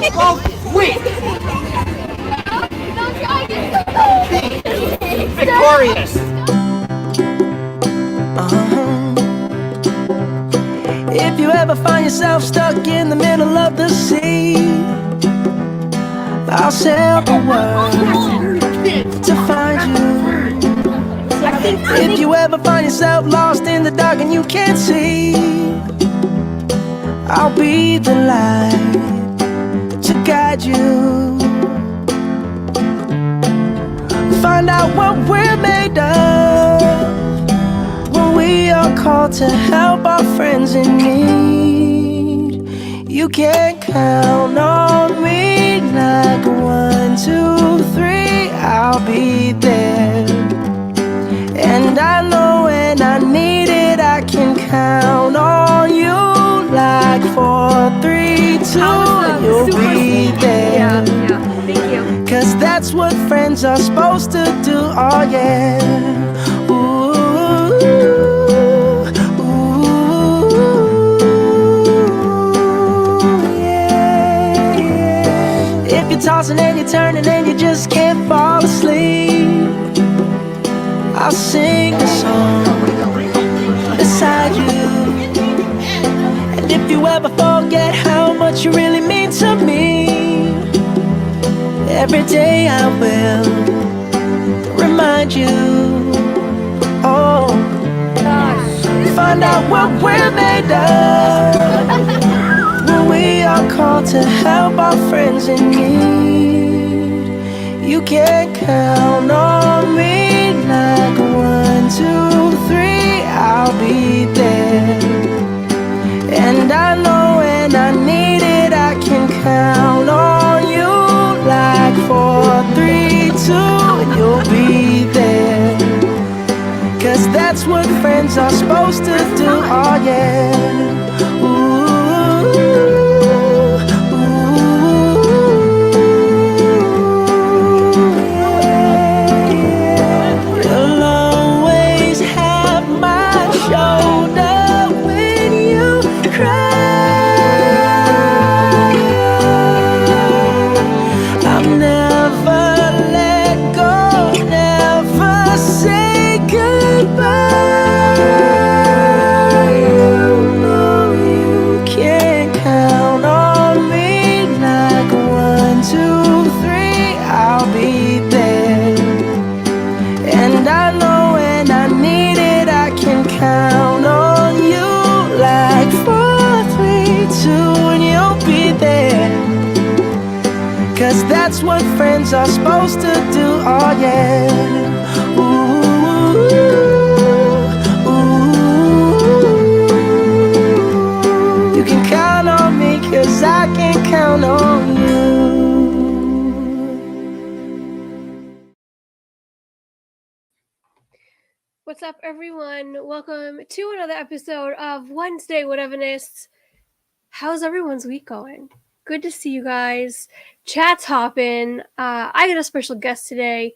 You're both weak. Victorious. If you ever find yourself stuck in the middle of the sea, I'll sail the world to find you. If you ever find yourself lost in the dark and you can't see, I'll be the light to guide you. Find out what we're made of when we are called to help our friends in need. You can count on me like 1, 2, 3, I'll be there. And I know when I need it, I can count on you like 4, 3, 2, and you'll be there. Yeah, thank you. Cause that's what friends are supposed to do, oh yeah. Ooh, yeah, yeah. If you're tossing and you're turning and you just can't fall asleep, I'll sing a song beside you. And if you ever forget how much you really mean to me, every day I will remind you. Oh, find out what we're made of when we are called to help our friends in need. You can count on me like 1, 2, 3, I'll be there. And I know when I need it, I can count on you like 4, 3, 2, and you'll be there. Cause that's what friends are supposed to do, oh yeah. Ooh, yeah, yeah. You'll always have my shoulder when you cry. I'll never let go, never say goodbye. You know you can count on me like 1, 2, 3, I'll be there. And I know when I need it, I can count on you like 4, 3, 2, and you'll be there. Cause that's what friends are supposed to do, oh yeah. Ooh, ooh. You can count on me cause I can count on you. What's up, everyone? Welcome to another episode of Wednesday Whateverness. How's everyone's week going? Good to see you guys. Chat's hopping. I got a special guest today.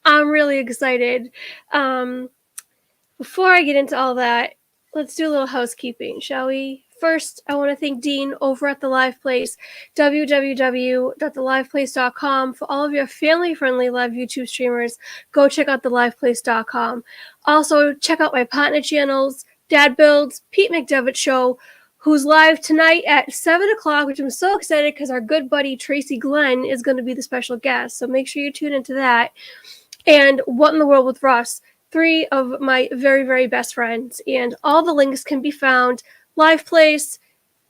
I'm really excited. Before I get into all that, let's do a little housekeeping, shall we? First, I want to thank Dean over at The Live Place, www.theliveplace.com. For all of your family-friendly live YouTube streamers, go check out theliveplace.com. Also, check out my partner channels, Dad Builds, Pete McDevitt Show, who's live tonight at 7 o'clock, which I'm so excited because our good buddy Tracy Glenn is going to be the special guest. So make sure you tune into that. And What in the World with Russ, 3 of my very, very best friends. And all the links can be found, Live Place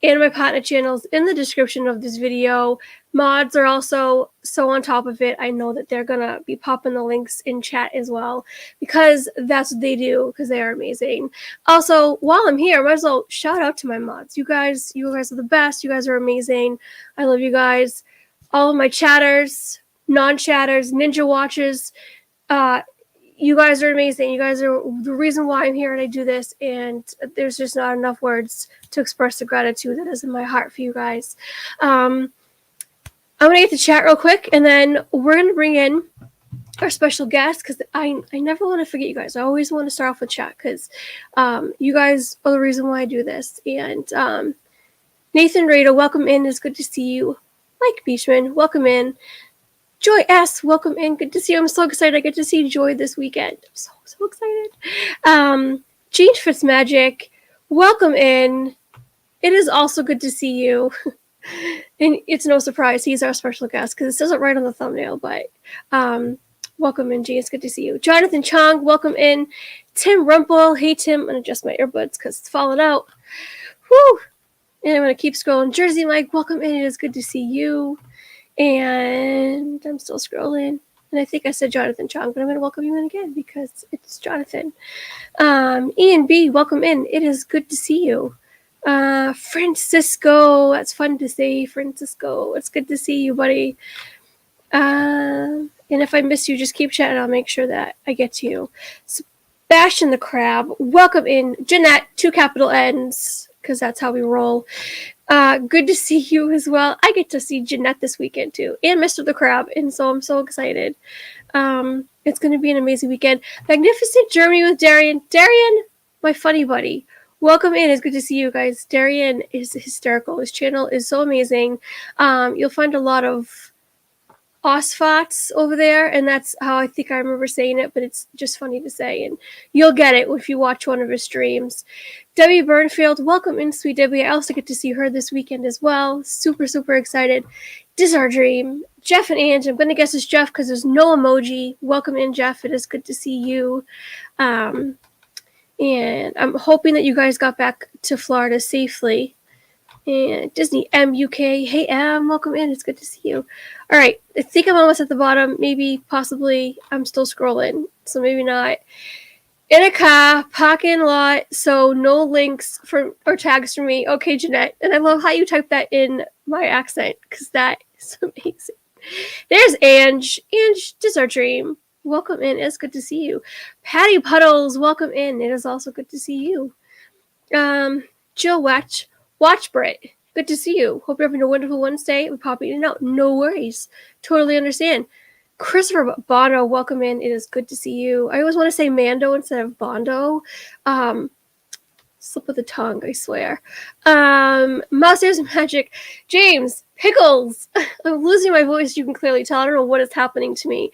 and my partner channels, in the description of this video. Mods are also so on top of it. I know that they're going to be popping the links in chat as well, because that's what they do, because they are amazing. Also, while I'm here, I might as well shout out to my mods. You guys are the best. You guys are amazing. I love you guys. All of my chatters, non-chatters, ninja watches, you guys are amazing. You guys are the reason why I'm here and I do this, and there's just not enough words to express the gratitude that is in my heart for you guys. I'm going to get to chat real quick, and then we're going to bring in our special guest, because I never want to forget you guys. I always want to start off with chat, because you guys are the reason why I do this. And, Nathan Rado, welcome in. It's good to see you. Mike Beachman, welcome in. Joy S, welcome in. Good to see you. I'm so excited I get to see Joy this weekend. I'm so excited. Gene Fitzmagic, welcome in. It is also good to see you. And it's no surprise he's our special guest because it says it right on the thumbnail, but welcome in, Gene. It's good to see you. Jonathan Chong, welcome in. Tim Rumpel, hey Tim. I'm going to adjust my earbuds because it's falling out. Whew. And I'm going to keep scrolling. Jersey Mike, welcome in. It is good to see you. And I'm still scrolling. And I think I said Jonathan Chong, but I'm going to welcome you in again because it's Jonathan. Ian B, welcome in. It is good to see you. Francisco, that's fun to say, Francisco. It's good to see you, buddy. And if I miss you, just keep chatting. I'll make sure that I get to you. Sebastian the Crab, welcome in. Jeanette, 2 capital N's, because that's how we roll. Good to see you as well. I get to see Jeanette this weekend too, and Mr. the Crab, and so I'm so excited. It's going to be an amazing weekend. Magnificent Germany with Darian. Darian, my funny buddy. Welcome in. It's good to see you guys. Darian is hysterical. His channel is so amazing. You'll find a lot of Osfots over there, and that's how I think I remember saying it, but it's just funny to say, and you'll get it if you watch one of his streams. Debbie Burnfield, welcome in, sweet Debbie. I also get to see her this weekend as well. Super, super excited. This is our dream. Jeff and Ange, I'm going to guess it's Jeff because there's no emoji. Welcome in, Jeff. It is good to see you. And I'm hoping that you guys got back to Florida safely. And Disney MUK, hey M, welcome in. It's good to see you. All right, I think I'm almost at the bottom. Maybe, possibly, I'm still scrolling, so maybe not. In a car, parking lot, so no links or tags for me. Okay, Jeanette, and I love how you type that in my accent because that is amazing. There's Ange. Ange, this is our dream. Welcome in. It's good to see you. Patty Puddles, welcome in. It is also good to see you. Jill Watch Brit, good to see you. Hope you're having a wonderful Wednesday. We pop in and out. No worries. Totally understand. Christopher Bono, welcome in. It is good to see you. I always want to say Mando instead of Bondo. Slip of the tongue, I swear. Monsters Magic. James, Pickles. I'm losing my voice, you can clearly tell. I don't know what is happening to me.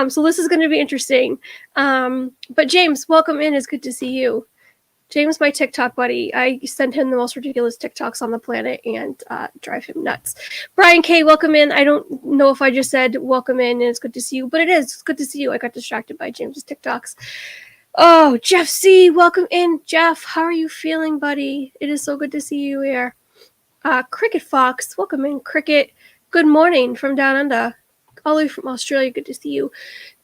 So this is going to be interesting. But James, welcome in. It's good to see you. James, my TikTok buddy, I send him the most ridiculous TikToks on the planet and drive him nuts. Brian K, welcome in. I don't know if I just said welcome in and it's good to see you, but it is. It's good to see you. I got distracted by James's TikToks. Oh, Jeff C, welcome in. Jeff, how are you feeling, buddy? It is so good to see you here. Cricket Fox, welcome in. Cricket, good morning from down under. All the way from Australia, good to see you.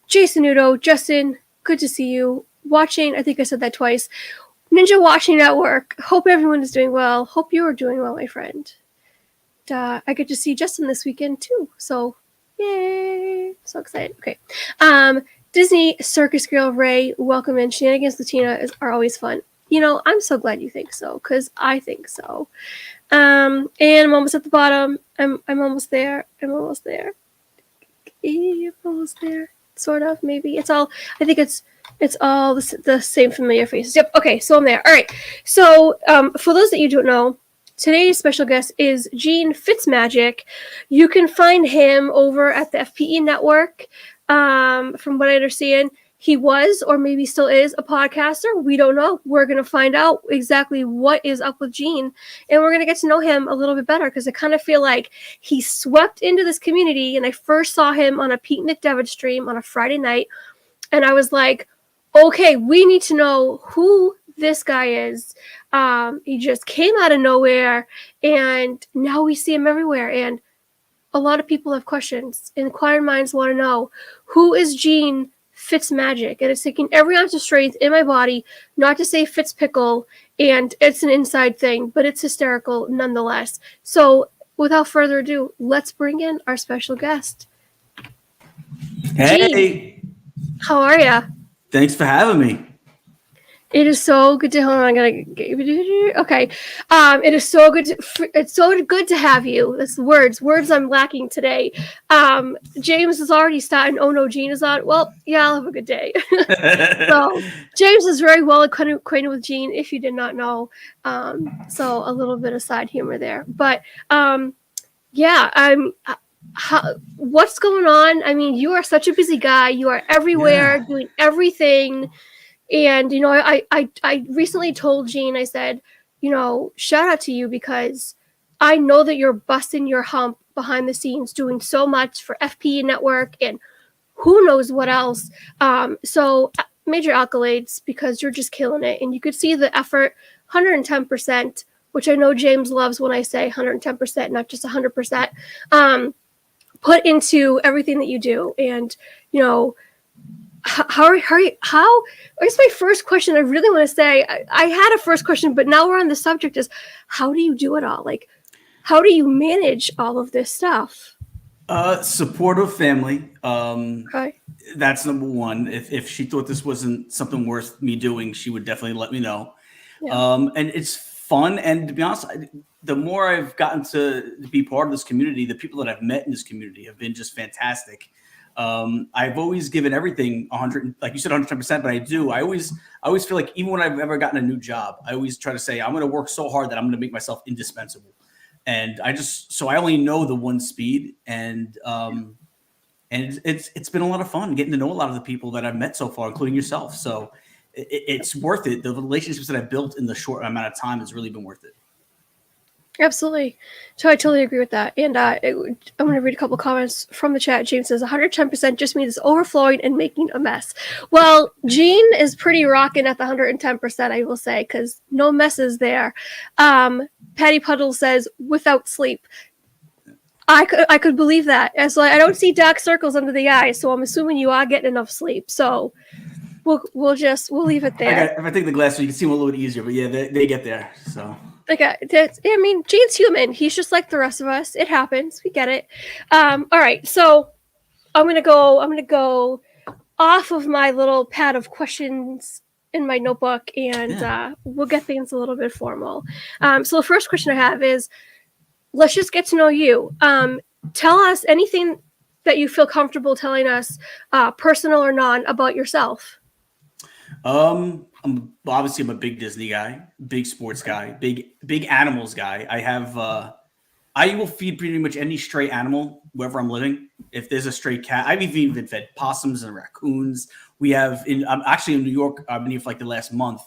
Jason Udo, Justin, good to see you. Watching, I think I said that twice. Ninja Watching Network. Hope everyone is doing well. Hope you are doing well, my friend. I get to see Justin this weekend too. So, yay! So excited. Okay. Disney Circus Girl Ray, welcome in. Shenanigans Latina are always fun. You know, I'm so glad you think so, because I think so. And I'm almost at the bottom. I'm almost there. I'm almost there. I'm almost there. Sort of, maybe. It's all, I think it's all the same familiar faces. Yep. Okay, so I'm there. All right. So for those that you don't know, today's special guest is Gene Fitzmagic. You can find him over at the FPE Network. From what I understand, he was, or maybe still is, a podcaster. We don't know. We're going to find out exactly what is up with Gene, and we're going to get to know him a little bit better, because I kind of feel like he swept into this community, and I first saw him on a Pete McDevitt stream on a Friday night, and I was like, okay, we need to know who this guy is. He just came out of nowhere, and now we see him everywhere, and a lot of people have questions. Inquiring minds want to know, who is Gene Fitzmagic? And it's taking every ounce of strength in my body not to say Fitzpickle, and it's an inside thing, but it's hysterical nonetheless. So without further ado, let's bring in our special guest. Hey. Gene, how are ya? Thanks for having me. It is so good to hold on. Okay. It is so good. It's so good to have you. That's the words I'm lacking today. James is already starting. Oh no, Gene is on. Well, yeah, I'll have a good day. So James is very well acquainted with Gene, if you did not know. So a little bit of side humor there, but yeah, what's going on? I mean, you are such a busy guy. You are everywhere, doing everything. And, I recently told Gene, I said, shout out to you because I know that you're busting your hump behind the scenes doing so much for FPE Network and who knows what else. So major accolades because you're just killing it. And you could see the effort 110%, which I know James loves when I say 110%, not just 100%, put into everything that you do. And, how I guess my first question I really want to say, I had a first question, but now we're on the subject is how do you do it all? Like, how do you manage all of this stuff? Supportive family. Okay. That's number one. If she thought this wasn't something worth me doing, she would definitely let me know. Yeah. And it's fun. And to be honest, the more I've gotten to be part of this community, the people that I've met in this community have been just fantastic. I've always given everything 100, like you said, 110%, but I always feel like even when I've ever gotten a new job, I always try to say, I'm going to work so hard that I'm going to make myself indispensable. And so I only know the one speed, and it's been a lot of fun getting to know a lot of the people that I've met so far, including yourself. So it's worth it. The relationships that I've built in the short amount of time has really been worth it. Absolutely. So I totally agree with that. And I'm going to read a couple comments from the chat. James says 110% just means overflowing and making a mess. Well, Gene is pretty rocking at the 110%, I will say, because no messes there. Patty Puddle says without sleep. I could believe that. As like, I don't see dark circles under the eyes, so I'm assuming you are getting enough sleep. So we'll leave it there. If I take the glass, so you can see them a little bit easier, but yeah, they get there. So. Okay, I mean, Gene's human. He's just like the rest of us. It happens. We get it. All right, so I'm gonna go off of my little pad of questions in my notebook, and we'll get things a little bit formal. So the first question I have is, let's just get to know you. Tell us anything that you feel comfortable telling us, personal or non, about yourself. I'm a big Disney guy, big sports guy, big animals guy. I will feed pretty much any stray animal wherever I'm living. If there's a stray cat, I've even fed possums and raccoons. I'm actually in New York. I've been here for like the last month.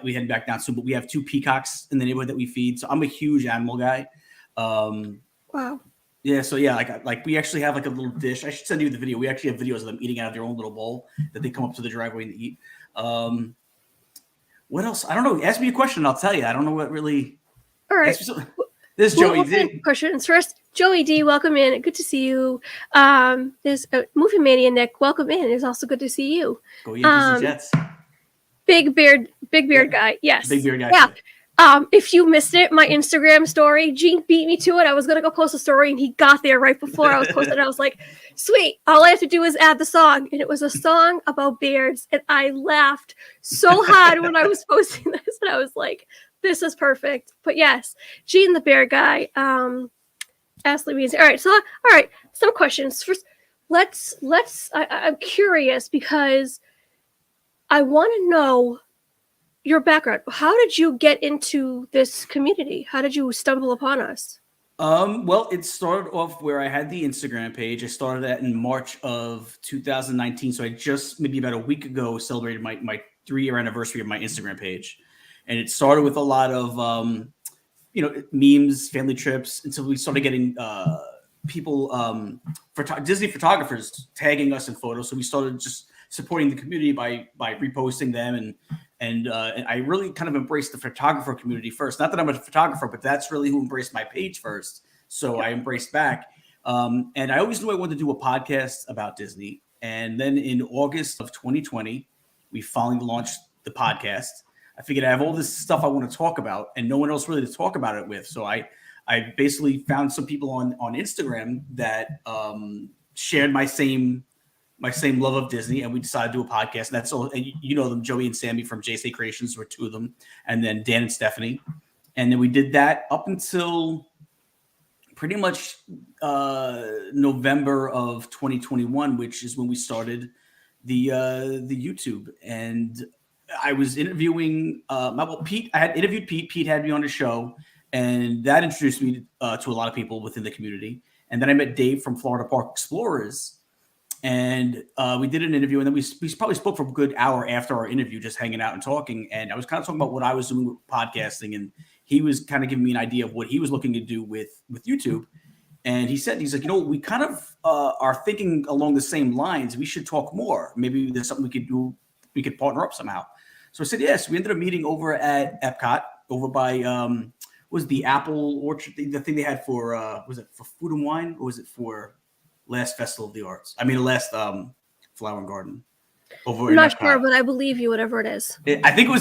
We head back down soon, but we have 2 peacocks in the neighborhood that we feed. So I'm a huge animal guy. Wow. Yeah, so yeah, like we actually have like a little dish. I should send you the video. We actually have videos of them eating out of their own little bowl that they come up to the driveway and eat. What else? I don't know. Ask me a question, and I'll tell you. I don't know what really. All right. This is Joey D. Questions first. Joey D, welcome in. Good to see you. There's Movie Mania Nick. Welcome in. It's also good to see you. Go Yankees and Jets. Big beard guy. Yes. Big beard guy. Yeah. If you missed it, my Instagram story, Gene beat me to it. I was going to go post a story and he got there right before I was posting. I was like, sweet, all I have to do is add the song. And it was a song about beards. And I laughed so hard when I was posting this. And I was like, this is perfect. But yes, Gene the bear guy. Ashley Weezy. All right. Some questions. First, I'm curious because I want to know your background. How did you get into this community? How did you stumble upon us? Well, it started off where I had the Instagram page. I started that in March of 2019. So I just maybe about a week ago celebrated my 3-year anniversary of my Instagram page. And it started with a lot of, memes, family trips, until we started getting people, Disney photographers tagging us in photos. So we started just supporting the community by reposting them, and I really kind of embraced the photographer community first. Not that I'm a photographer, but that's really who embraced my page first. So I embraced back. And I always knew I wanted to do a podcast about Disney. And then in August of 2020, we finally launched the podcast. I figured I have all this stuff I want to talk about and no one else really to talk about it with. So I basically found some people on Instagram that shared my same my same love of Disney, and we decided to do a podcast. And that's all. And you know them, Joey and Sammy from JC Creations were two of them, and then Dan and Stephanie. And then we did that up until pretty much November of 2021, which is when we started the YouTube. And I was interviewing Pete. I had interviewed Pete. Pete had me on the show, and that introduced me to a lot of people within the community. And then I met Dave from Florida Park Explorers, and we did an interview. And then we probably spoke for a good hour after our interview, just hanging out and talking. And I was kind of talking about what I was doing with podcasting, and he was kind of giving me an idea of what he was looking to do with YouTube. And he's like, we kind of are thinking along the same lines. We should talk more. Maybe there's something we could do. We could partner up somehow. So I said, yes. We ended up meeting over at Epcot, over by was the Apple Orchard, the thing they had for was it for Food and Wine, or was it for last Festival of the Arts? I mean, the last Flower and Garden. Over I'm not sure, but I believe you, whatever it is. I think it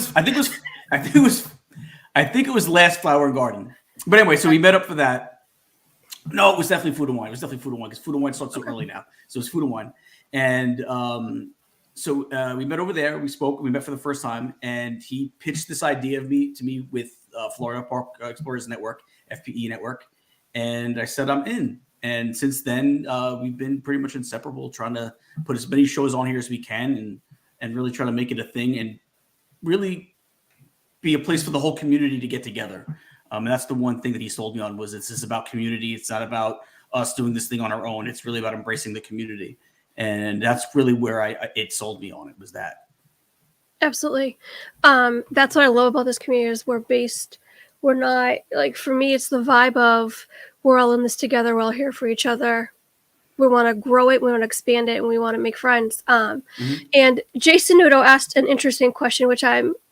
was last Flower and Garden. But anyway, so we met up for that. No, it was definitely Food and Wine. It was definitely Food and Wine, because Food and Wine starts so early now. So it was Food and Wine. And so we met over there. We spoke. We met for the first time. And he pitched this idea to me with Florida Park Explorers Network, FPE Network. And I said, I'm in. And since then, we've been pretty much inseparable, trying to put as many shows on here as we can and really trying to make it a thing and really be a place for the whole community to get together. And that's the one thing that he sold me on, was it's just about community. It's not about us doing this thing on our own. It's really about embracing the community. And that's really where it sold me on. It was that. Absolutely. That's what I love about this community is we're not, like, for me, it's the vibe of we're all in this together. We're all here for each other. We want to grow it. We want to expand it, and we want to make friends. And Jason Nudo asked an interesting question, which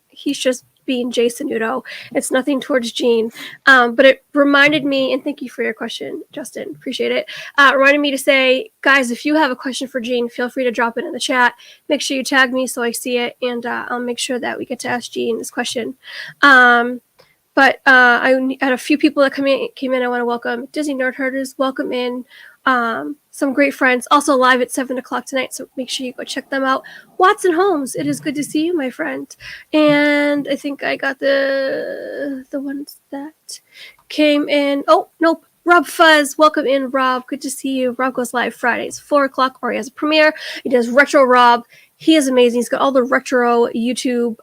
he's just being Jason Nudo. It's nothing towards Gene. But it reminded me, and thank you for your question, Justin. Appreciate it. Reminded me to say, guys, if you have a question for Gene, feel free to drop it in the chat. Make sure you tag me so I see it, and I'll make sure that we get to ask Gene this question. But I had a few people that came in. I want to welcome Disney Nerd Herders. Welcome in. Some great friends. Also live at 7 o'clock tonight, so make sure you go check them out. Watson Holmes, it is good to see you, my friend. And I think I got the ones that came in. Oh, nope. Rob Fuzz, welcome in, Rob. Good to see you. Rob goes live Fridays, 4 o'clock, or he has a premiere. He does Retro Rob. He is amazing. He's got all the retro YouTube,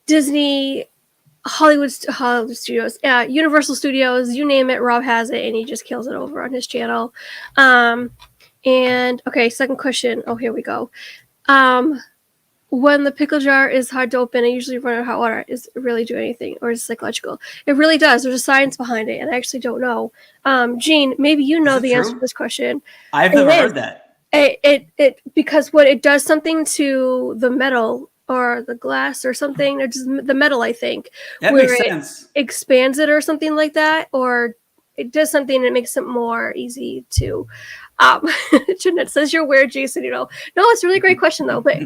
Disney, Hollywood Studios, Universal Studios, you name it, Rob has it, and he just kills it over on his channel. And okay, second question. Oh, here we go. When the pickle jar is hard to open, I usually run out of hot water. Does it really do anything, or is it psychological? It really does. There's a science behind it, and I actually don't know. Gene, maybe you know the answer to this question. I've never heard that. It because what it does something to the metal or the glass or something, or just the metal, I think. That makes sense. Expands it or something like that, or it does something that makes it more easy to. Jeanette says you're weird, Jason. No, it's a really great question though. But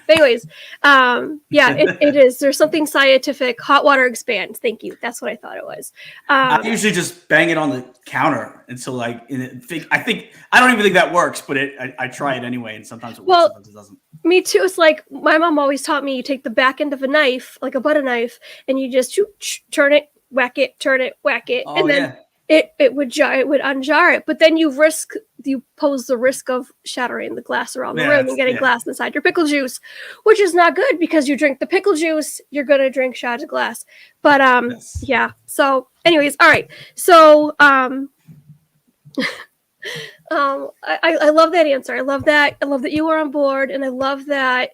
anyways, yeah, it is. There's something scientific. Hot water expands. Thank you. That's what I thought it was. I usually just bang it on the counter until I don't even think that works, but I try it anyway, and sometimes it works, sometimes it doesn't. Me too. It's like my mom always taught me: you take the back end of a knife, like a butter knife, and you just turn it, whack it, turn it, whack it, and then it would unjar it. But then you pose the risk of shattering the glass around the room and getting glass inside your pickle juice, which is not good because you drink the pickle juice, you're gonna drink shards of glass. But yeah. So, anyways, all right. So I love that answer. I love that you were on board, and I love that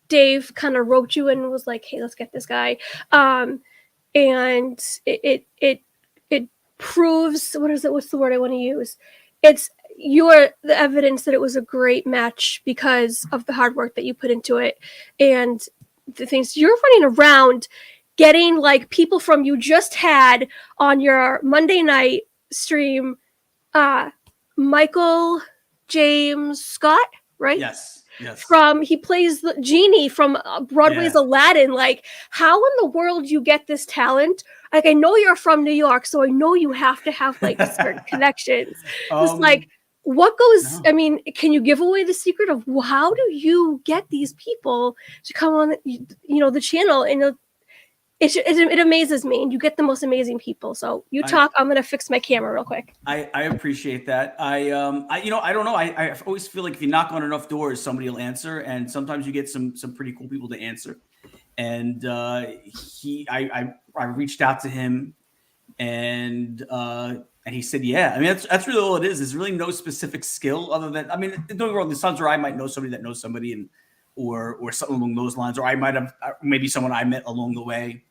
Dave kind of roped you in and was like, hey, let's get this guy. And it proves, what's the word I want to use? You are the evidence that it was a great match because of the hard work that you put into it and the things you're running around getting, like, people from you just had on your Monday night stream, Michael James Scott, right? Yes. He plays the genie from Broadway's Aladdin. Like, how in the world you get this talent? like, I know you're from New York, so I know you have to have like certain connections. Just like, what goes, No. I mean, can you give away the secret of how do you get these people to come on, the channel? And it amazes me, and you get the most amazing people. So you talk, I'm going to fix my camera real quick. I appreciate that. I don't know. I always feel like if you knock on enough doors, somebody will answer, and sometimes you get some pretty cool people to answer. And I reached out to him, and he said, yeah. I mean, that's really all it is. There's really no specific skill other than, I mean, don't get me wrong. There's times where I might know somebody that knows somebody, and or something along those lines, or I might have maybe someone I met along the way.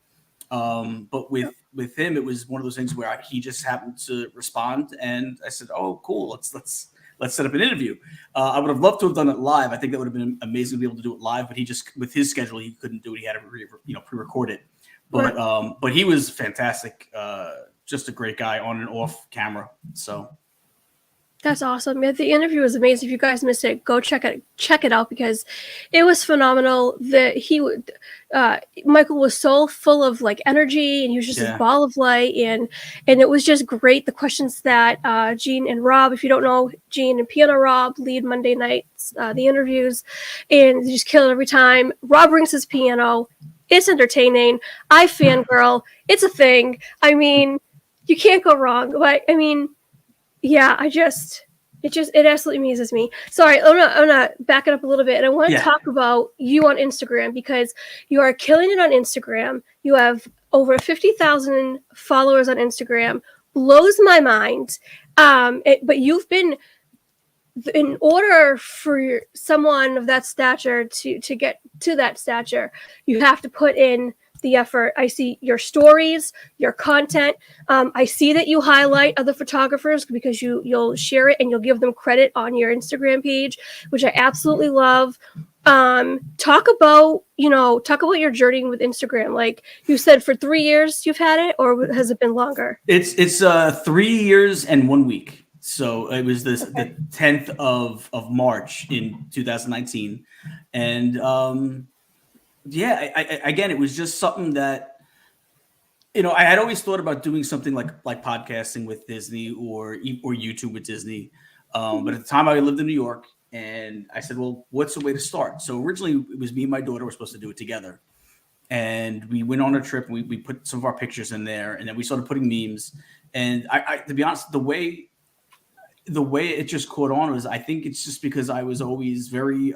But with him, it was one of those things where he just happened to respond, and I said, "Oh, cool. Let's set up an interview." I would have loved to have done it live. I think that would have been amazing to be able to do it live, but he just, with his schedule, he couldn't do it. He had to pre-record it. But he was fantastic. Just a great guy on and off camera. So. That's awesome. Yeah, the interview was amazing. If you guys missed it, go check it out because it was phenomenal. Michael was so full of like energy, and he was just a ball of light, and it was just great. The questions that Gene and Rob, if you don't know, Gene and Piano Rob lead Monday nights the interviews, and they just kill it every time. Rob brings his piano. It's entertaining. I fangirl. It's a thing. I mean, you can't go wrong. But I mean, yeah, it absolutely amazes me. Sorry, I'm gonna back it up a little bit, and I want to talk about you on Instagram because you are killing it on Instagram. You have over 50,000 followers on Instagram. Blows my mind. But you've been, in order for someone of that stature to get to that stature, you have to put in the effort. I see your stories, your content. I see that you highlight other photographers because you'll share it and you'll give them credit on your Instagram page, which I absolutely love. Talk about your journey with Instagram. Like you said, for 3 years you've had it, or has it been longer? It's 3 years and 1 week. So it was the 10th of March in 2019, and again, it was just something that, I had always thought about doing something like podcasting with Disney or YouTube with Disney. But at the time I lived in New York, and I said, well, what's the way to start? So originally it was me and my daughter were supposed to do it together. And we went on a trip, and we put some of our pictures in there, and then we started putting memes. And I to be honest, the way it just caught on was, I think it's just because I was always very,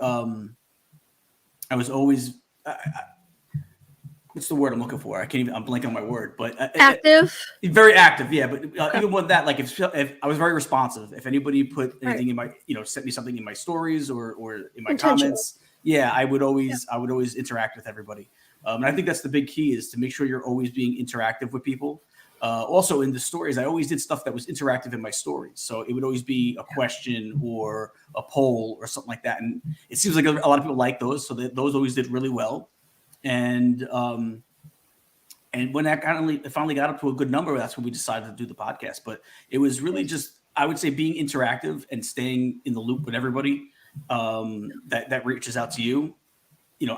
what's the word I'm looking for? I'm blanking on my word, but active. Very active, yeah. But even with that, like if I was very responsive, if anybody put anything in my, sent me something in my stories or in my comments, I would always interact with everybody. And I think that's the big key, is to make sure you're always being interactive with people. Also in the stories, I always did stuff that was interactive in my stories. So it would always be a question or a poll or something like that. And it seems like a lot of people like those. So those always did really well. And when that finally got up to a good number, that's when we decided to do the podcast. But it was really just, I would say, being interactive and staying in the loop with everybody that reaches out to you.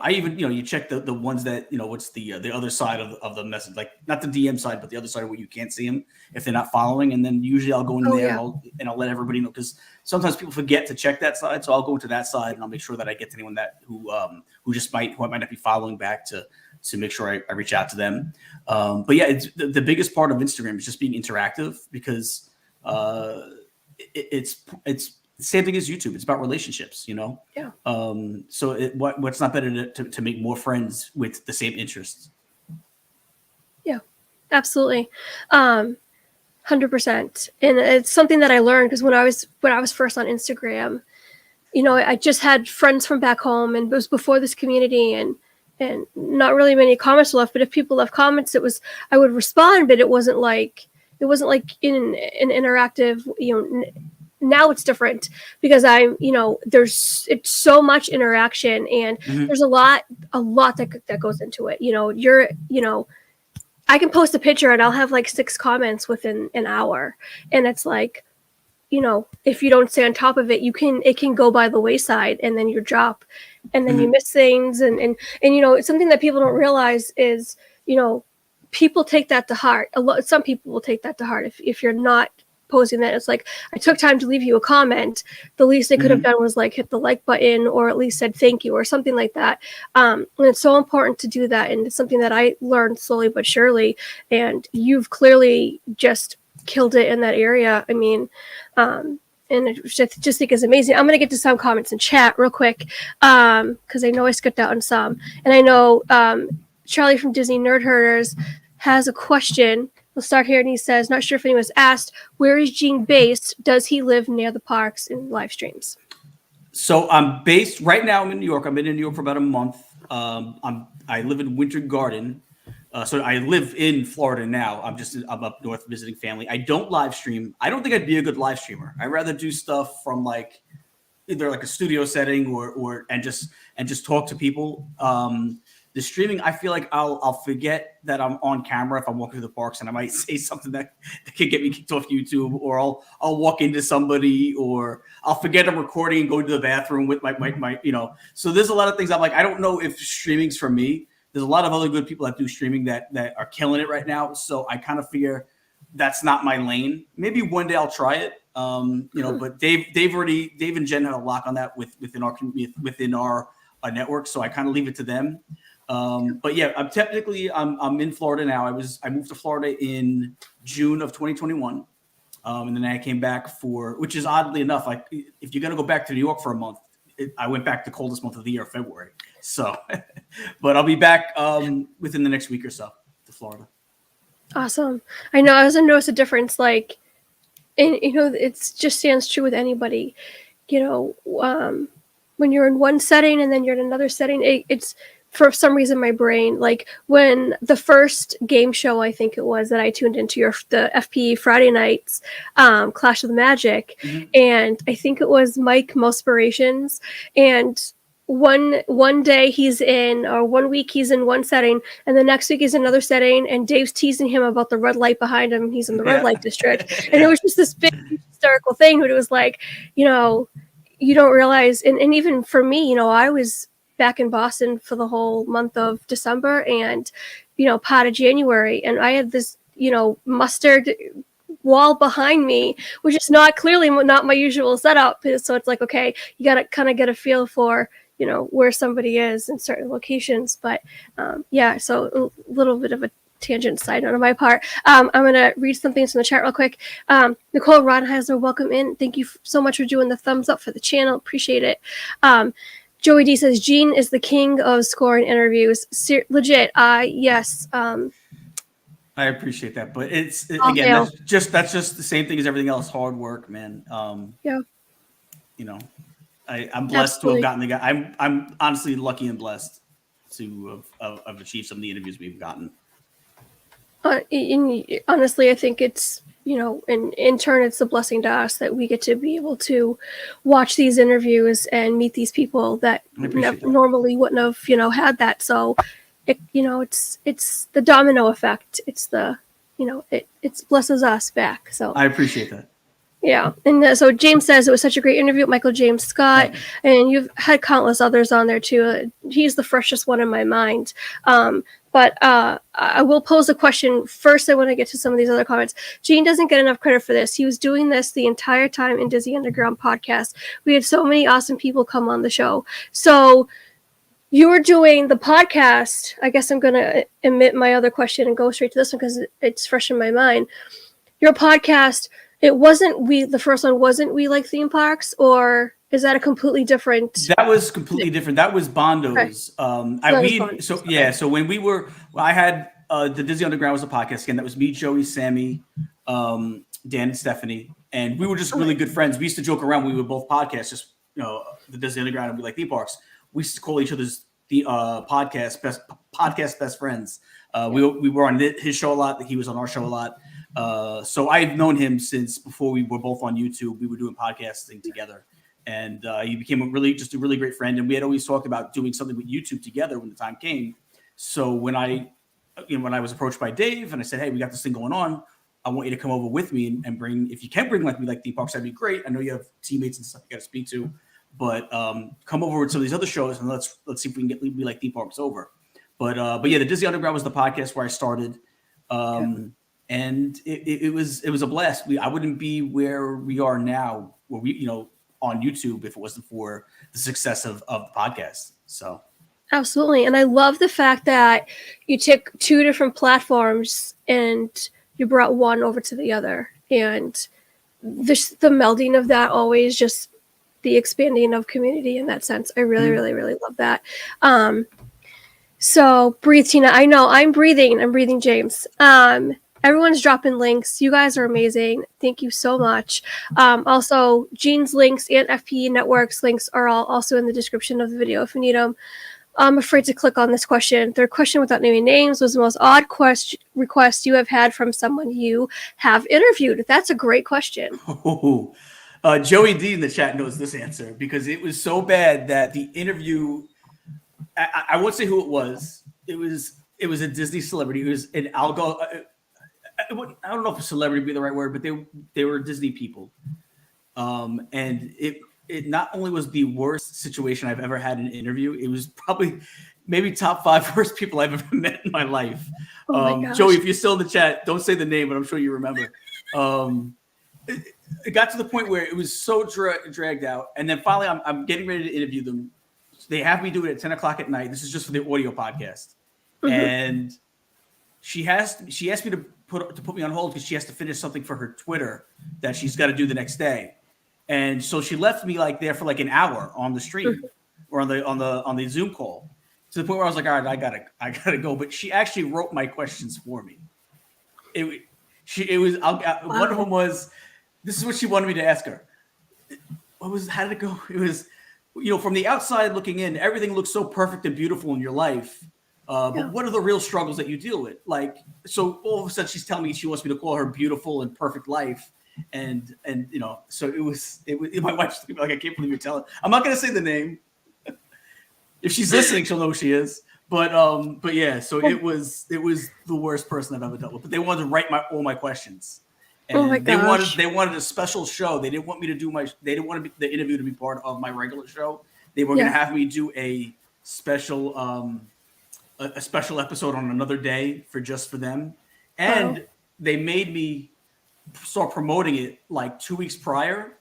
I even, you check the ones that, what's the other side of the message, like not the DM side, but the other side where you can't see them if they're not following. And then usually I'll go in there and I'll let everybody know, because sometimes people forget to check that side. So I'll go into that side and I'll make sure that I get to anyone who might not be following back to make sure I reach out to them. But yeah, it's the biggest part of Instagram is just being interactive, because it's same thing as YouTube. It's about relationships, Yeah. So what's not better to make more friends with the same interests? Yeah, absolutely. 100%. And it's something that I learned, because when I was first on Instagram, I just had friends from back home, and it was before this community, and not really many comments left. But if people left comments, I would respond, but it wasn't like in an interactive, now it's different, because it's so much interaction, and there's a lot that goes into it. I can post a picture and I'll have like 6 comments within an hour, and it's like, if you don't stay on top of it, it can go by the wayside, and then you drop, and then you miss things, and it's something that people don't realize is, people take that to heart. Some people will take that to heart if you're not posting that. It's like, I took time to leave you a comment. The least they could have done was like hit the like button, or at least said thank you or something like that. And it's so important to do that, and it's something that I learned slowly but surely, and you've clearly just killed it in that area. I mean, and I just think is amazing. I'm going to get to some comments in chat real quick, because I know I skipped out on some, and I know Charlie from Disney Nerd Herders has a question. We'll start here, and he says, not sure if anyone's asked, where is Gene based? Does he live near the parks in live streams? So I'm based right now. I'm in New York. I've been in New York for about a month. I live in Winter Garden. So I live in Florida now. I'm up north visiting family. I don't live stream. I don't think I'd be a good live streamer. I'd rather do stuff from like either like a studio setting or just talk to people. The streaming, I feel like I'll forget that I'm on camera if I'm walking through the parks, and I might say something that could get me kicked off YouTube, or I'll walk into somebody, or I'll forget I'm recording and go to the bathroom with my So there's a lot of things I'm like, I don't know if streaming's for me. There's a lot of other good people that do streaming that are killing it right now. So I kind of figure that's not my lane. Maybe one day I'll try it. But Dave and Jen had a lock on that within our network. So I kind of leave it to them. But yeah, I'm in Florida now. I moved to Florida in June of 2021. And then I came back which is oddly enough, like if you're going to go back to New York for a month, I went back the coldest month of the year, February. So, but I'll be back within the next week or so to Florida. Awesome. I know. I also noticed a difference, like, and it just stands true with anybody. When you're in one setting and then you're in another setting, it's for some reason my brain, like when the first game show, I think it was, that I tuned into the FPE Friday nights, Clash of the Magic, and I think it was Mike Mospirations, and one day he's in, or 1 week he's in one setting, and the next week he's in another setting, and Dave's teasing him about the red light behind him. He's in the red light district, and it was just this big hysterical thing. But it was like, you don't realize, and even for me, I was back in Boston for the whole month of December and part of January, and I had this mustard wall behind me, which is not my usual setup. So it's like, okay, you gotta kind of get a feel for where somebody is in certain locations. But so a little bit of a tangent side note on my part. I'm gonna read some things from the chat real quick. Nicole Rodheiser, welcome in. Thank you so much for doing the thumbs up for the channel. Appreciate it. Joey D says Gene is the king of scoring interviews. Legit. Yes. I appreciate that, but again, that's just the same thing as everything else. Hard work, man. Yeah. I'm blessed to have gotten the guy. I'm honestly lucky and blessed to have achieved some of the interviews we've gotten. Honestly, I think it's, and in turn, it's a blessing to us that we get to be able to watch these interviews and meet these people that normally wouldn't have, had that. So, it's the domino effect. It's it blesses us back. So I appreciate that. Yeah. And so James says it was such a great interview with Michael James Scott, and you've had countless others on there too. He's the freshest one in my mind. But I will pose a question first. I want to get to some of these other comments. Gene doesn't get enough credit for this. He was doing this the entire time in Disney Underground podcast. We had so many awesome people come on the show. So you were doing the podcast. I guess I'm going to omit my other question and go straight to this one because it's fresh in my mind. Your podcast, it wasn't the first one wasn't We Like Theme Parks, or is that a completely different? That was completely different. That was Bondo's. Okay. So when I had the Disney Underground was a podcast again. That was me, Joey, Sammy, Dan, and Stephanie, and we were just really good friends. We used to joke around. We were both podcasts, just the Disney Underground and We Like Theme Parks. We used to call each other's podcast best friends. We were on his show a lot. He was on our show a lot. So I've known him since before we were both on YouTube. We were doing podcasting together, and he became a really great friend. And we had always talked about doing something with YouTube together when the time came. So when I was approached by Dave and I said, "Hey, we got this thing going on. I want you to come over with me and bring, if you can bring like We Like Theme Parks, that'd be great. I know you have teammates and stuff you got to speak to, but come over with some of these other shows and let's see if we can get We Like Theme Parks over." But yeah, the Disney Underground was the podcast where I started. And it was a blast. I wouldn't be where we are now, where we, on YouTube, if it wasn't for the success of the podcast. So Absolutely. And I love the fact that you took two different platforms and you brought one over to the other. And the melding of that, always just the expanding of community in that sense. I really, really, really love that. So breathe, Tina. I know I'm breathing, James. Everyone's dropping links. You guys are amazing. Thank you so much. Also, Gene's links and FPE Network's links are all also in the description of the video if you need them. I'm afraid to click on this question. Their question without naming names was the most odd request you have had from someone you have interviewed. That's a great question. Oh, Joey D in the chat knows this answer because it was so bad that the interview, I won't say who it was. It was a Disney celebrity. It was an algo. I don't know if a celebrity would be the right word, but they were Disney people. And it not only was the worst situation I've ever had in an interview, it was probably maybe top 5 worst people I've ever met in my life. Oh my gosh. Joey, if you're still in the chat, don't say the name, but I'm sure you remember. It got to the point where it was so dragged out. And then finally, I'm getting ready to interview them. They have me do it at 10 o'clock at night. This is just for the audio podcast. Mm-hmm. And she asked me to put me on hold because she has to finish something for her Twitter that she's got to do the next day. And so she left me there for an hour on the stream or on the Zoom call, to the point where I was like, all right, I gotta go. But she actually wrote my questions for me. One of them was, this is what she wanted me to ask her. How did it go? It was, from the outside looking in, everything looks so perfect and beautiful in your life. But what are the real struggles that you deal with? So all of a sudden she's telling me she wants me to call her beautiful and perfect life. And so it was my wife's like, I can't believe you're telling. I'm not going to say the name. If she's listening, she'll know who she is. But yeah, so it was the worst person I've ever dealt with. But they wanted to write all my questions. And oh my gosh. They wanted a special show. They didn't want me to do they didn't want the interview to be part of my regular show. They were going to have me do a special episode on another day for them. And they made me start promoting it 2 weeks prior,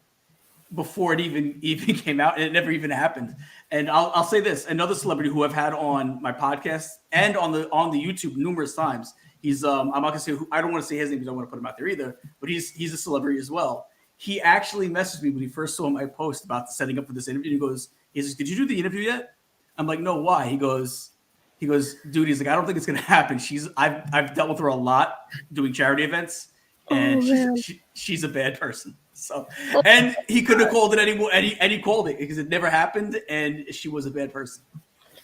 before it even came out, and it never even happened. And I'll say this: another celebrity who I've had on my podcast and on the YouTube numerous times. He's I'm not gonna say who. I don't want to say his name because I don't want to put him out there either. But he's a celebrity as well. He actually messaged me when he first saw my post about setting up for this interview. He says, "Did you do the interview yet?" I'm like, "No, why?" He goes, "Dude," he's like, "I don't think it's gonna happen. I've dealt with her a lot doing charity events, and she's a bad person." So, and he couldn't have called it anymore, and he called it because it never happened, and she was a bad person.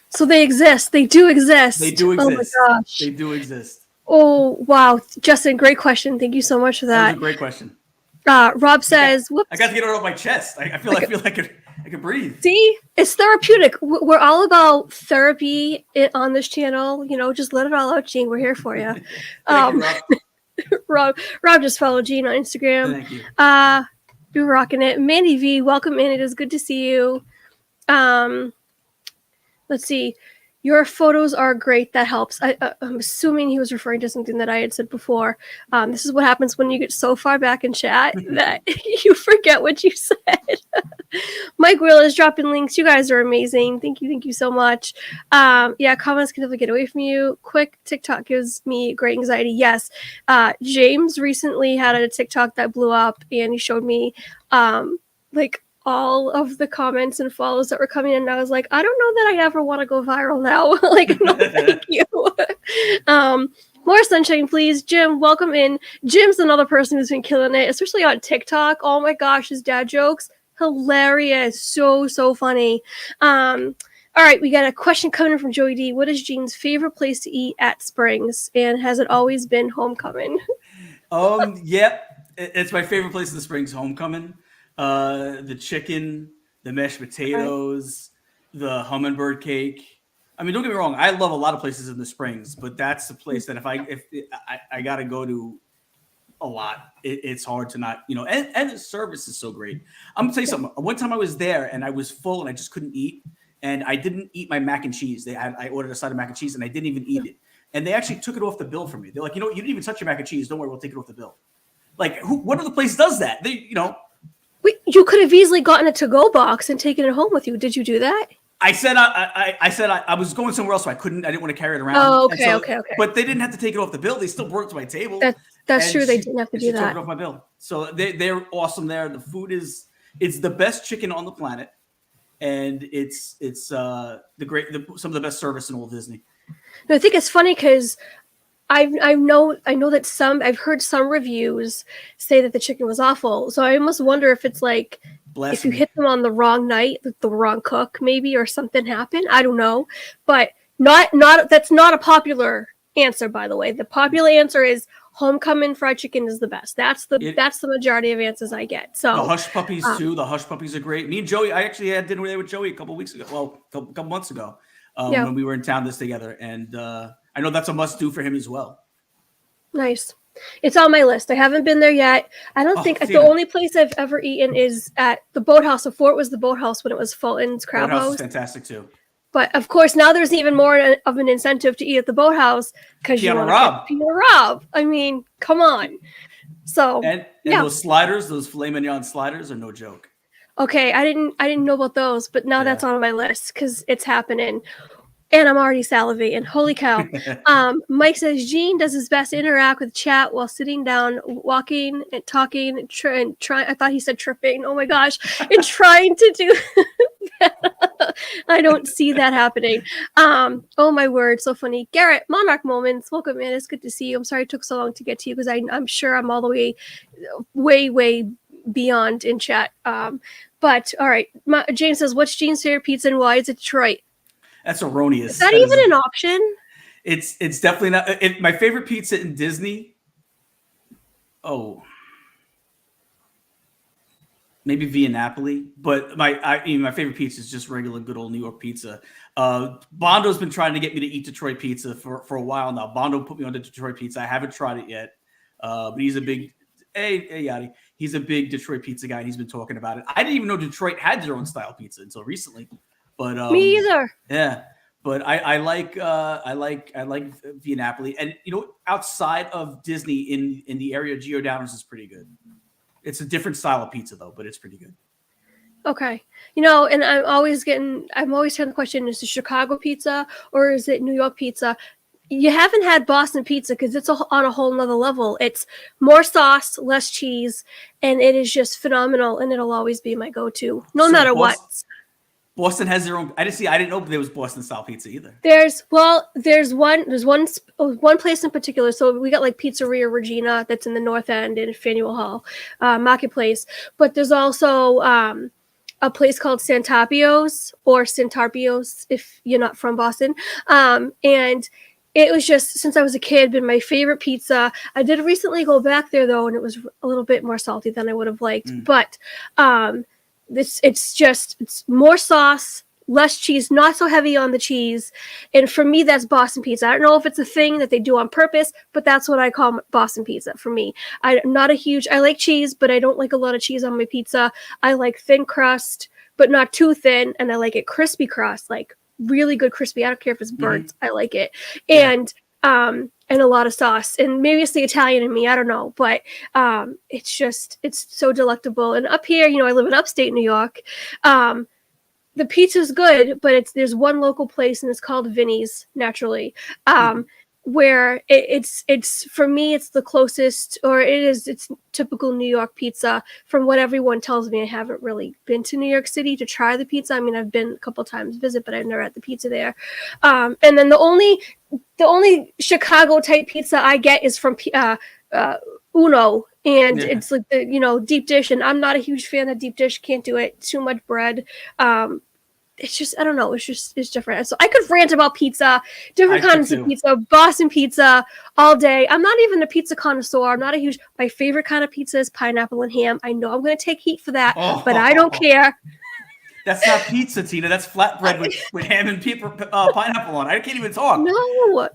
So they exist. They do exist. They do exist. Oh my gosh. They do exist. Oh wow, Justin, great question. Thank you so much for that. That was a great question. Rob says, "Whoops." I got to get it off my chest. I feel like I can breathe. See, it's therapeutic. We're all about therapy on this channel. Just let it all out, Gene. We're here for you. Rob just followed Gene on Instagram. Thank you. You're rocking it. Mandy V, welcome in. It is good to see you. Let's see. Your photos are great. That helps. I'm assuming he was referring to something that I had said before. This is what happens when you get so far back in chat that you forget what you said. Mike Will is dropping links. You guys are amazing. Thank you so much. Comments can definitely get away from you. Quick TikTok gives me great anxiety. Yes. James recently had a TikTok that blew up, and he showed me all of the comments and follows that were coming in, and I was like, I don't know that I ever want to go viral now. No, thank you. More sunshine, please. Jim, welcome in. Jim's another person who's been killing it, especially on TikTok. Oh my gosh, his dad jokes, hilarious. So funny. All right, we got a question coming from Joey D. What is Gene's favorite place to eat at Springs, and has it always been Homecoming? It's my favorite place in the Springs, Homecoming. The chicken, the mashed potatoes, the hummingbird cake. I mean, don't get me wrong. I love a lot of places in the Springs, but that's the place that if I got to go to a lot, it's hard to not, and the service is so great. I'm gonna tell you something. One time I was there and I was full and I just couldn't eat, and I didn't eat my mac and cheese. I ordered a side of mac and cheese and I didn't even eat it. and they actually took it off the bill for me. They're like, you know what? You didn't even touch your mac and cheese. Don't worry, we'll take it off the bill. Like, what other place does that? They, you know. You could have easily gotten a to-go box and taken it home with you. Did you do that? I said I was going somewhere else, so I didn't want to carry it around. Oh, okay, okay. But they didn't have to take it off the bill. They still brought it to my table. That's true. They didn't have to do that. She took it off my bill. So they're awesome there. The food it's the best chicken on the planet, and it's some of the best service in all of Disney. No, I think it's funny because I know that I've heard some reviews say that the chicken was awful. So I almost wonder if it's like if you hit them on the wrong night, the wrong cook maybe, or something happened. I don't know, but that's not a popular answer, by the way. The popular answer is homecoming fried chicken is the best. That's the majority of answers I get. So the hush puppies too. The hush puppies are great. Me and Joey, I actually had dinner there with Joey a couple weeks ago. Well, a couple months ago, when we were in town together, and I know that's a must do for him as well. Nice. It's on my list. I haven't been there yet. I don't think the only place I've ever eaten is at the Boathouse. Before it was the Boathouse when it was Fulton's Crab House. Boathouse is fantastic too. But of course, now there's even more of an incentive to eat at the Boathouse because you want to get Rob. I mean, come on. So and those sliders, those filet mignon sliders, are no joke. Okay, I didn't know about those, but now that's on my list because it's happening. And I'm already salivating. Holy cow. Mike says, Gene does his best to interact with chat while sitting down, walking and talking and trying. I thought he said tripping. Oh my gosh. And trying to do that. I don't see that happening. Oh my word. So funny. Garrett, Monarch Moments. Welcome, man. It's good to see you. I'm sorry it took so long to get to you because I'm sure I'm all the way beyond in chat. But all right. Jane says, what's Gene's favorite pizza and why is it Detroit? That's erroneous. Is that even an option? It's definitely not. My favorite pizza in Disney. Oh, maybe Via Napoli. But my favorite pizza is just regular good old New York pizza. Bondo's been trying to get me to eat Detroit pizza for a while now. Bondo put me on the Detroit pizza. I haven't tried it yet. But he's a big Yadi. He's a big Detroit pizza guy, and he's been talking about it. I didn't even know Detroit had their own style pizza until recently. But me either. Yeah, but I like Via Napoli, and outside of Disney in the area, Giordano's is pretty good. It's a different style of pizza though, but it's pretty good. Okay, and I'm always hearing the question: is it Chicago pizza or is it New York pizza? You haven't had Boston pizza because it's on a whole nother level. It's more sauce, less cheese, and it is just phenomenal. And it'll always be my go-to, no matter what. Boston has their own. I didn't know there was Boston style pizza either. There's one place in particular. So we got like Pizzeria Regina that's in the North End in Faneuil Hall Marketplace. But there's also a place called Santarpio's or Santarpio's if you're not from Boston. And it was just, since I was a kid, been my favorite pizza. I did recently go back there though, and it was a little bit more salty than I would have liked. But it's more sauce, less cheese, not so heavy on the cheese. And for me, that's Boston pizza. I don't know if it's a thing that they do on purpose, but that's what I call Boston pizza for me. I like cheese, but I don't like a lot of cheese on my pizza. I like thin crust, but not too thin. And I like it crispy crust, like really good crispy. I don't care if it's burnt. I like it. And a lot of sauce, and maybe it's the Italian in me, I don't know, but it's so delectable. And up here, I live in upstate New York. The pizza's good, but there's one local place, and it's called Vinny's, naturally, where it's for me, it's the closest, or it's typical New York pizza from what everyone tells me. I haven't really been to New York City to try the pizza. I mean, I've been a couple times visit, but I've never had the pizza there. And then the only Chicago type pizza I get is from Uno, and it's like the deep dish, and I'm not a huge fan of deep dish. Can't do it. Too much bread. It's just, I don't know. It's different. So I could rant about pizza, different kinds of pizza, Boston pizza all day. I'm not even a pizza connoisseur. I'm not my favorite kind of pizza is pineapple and ham. I know I'm going to take heat for that, but I don't care. That's not pizza, Tina. That's flatbread with ham and pineapple on. I can't even talk. No,